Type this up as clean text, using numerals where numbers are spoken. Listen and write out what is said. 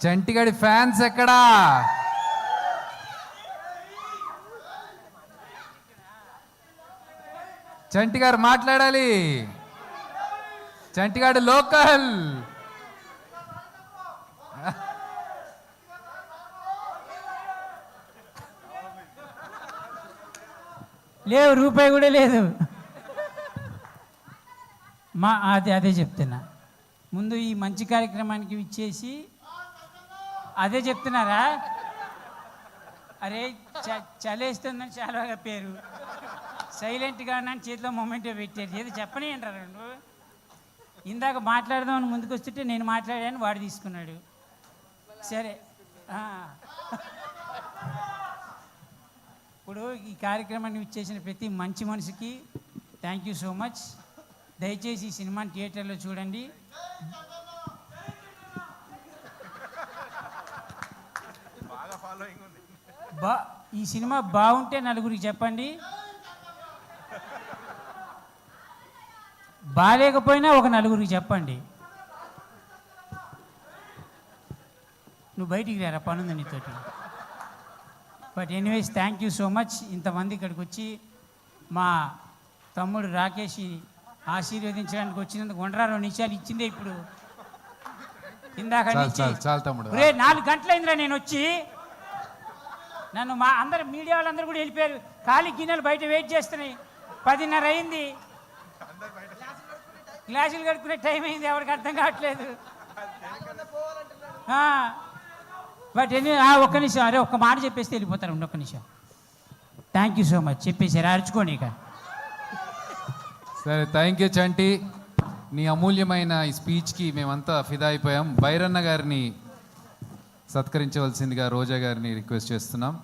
చంటిగాడి fans ఎక్కడా? చంటి గారు మాట్లాడాలి. చంటిగాడు లోకల్. లేవు, రూపాయి కూడా లేదు. అదే చెప్తున్నా. ముందు ఈ మంచి కార్యక్రమానికి ఇచ్చేసి అదే చెప్తున్నారా? అరే చలేస్తుందని చాలా పేరు సైలెంట్గా నన్ను చేతిలో మొమెంటో పెట్టారు. ఏదో చెప్పని అంటారు. ఇందాక మాట్లాడదామని ముందుకు వస్తుంటే నేను మాట్లాడాను, వాడు తీసుకున్నాడు. సరే, ఇప్పుడు ఈ కార్యక్రమాన్ని ఇచ్చేసిన ప్రతి మంచి మనిషికి థ్యాంక్ యూ సో మచ్. దయచేసి ఈ సినిమాని థియేటర్లో చూడండి. ఈ సినిమా బాగుంటే నలుగురికి చెప్పండి, బాగాలేకపోయినా ఒక నలుగురికి చెప్పండి. నువ్వు బయటికి రారా, పనుంది నీతోటి. But anyways thank you so much. ఇంతమంది ఇక్కడికి వచ్చి మా తమ్ముడు రాకేష్ ఆశీర్వదించడానికి వచ్చినందుకు 2 నిమిషాలు ఇచ్చిందే. ఇప్పుడు ఇందాక నుంచి 4 గంటలైందిరా నేను వచ్చి. నన్ను మా అందరు మీడియా వాళ్ళందరూ కూడా వెళ్ళిపోయారు. ఖాళీ గిన్నెలు బయట వెయిట్ చేస్తున్నాయి. 10:30 అయింది. గ్లాసులు కడుక్కునే టైం అయింది. ఎవరికి అర్థం కావట్లేదు. బట్ ఒక్క నిమిషం, అరే ఒక్క మాట చెప్పేస్తే వెళ్ళిపోతారు. ఒక్క నిమిషం. థ్యాంక్ యూ సో మచ్ చెప్పేసారు. అరుచుకోండి ఇక. సరే, థ్యాంక్ యూ చంటి. నీ అమూల్యమైన ఈ స్పీచ్కి మేమంతా ఫిదా అయిపోయాం. బైరన్న గారిని సత్కరించవలసిందిగా రోజా గారిని రిక్వెస్ట్ చేస్తున్నాం.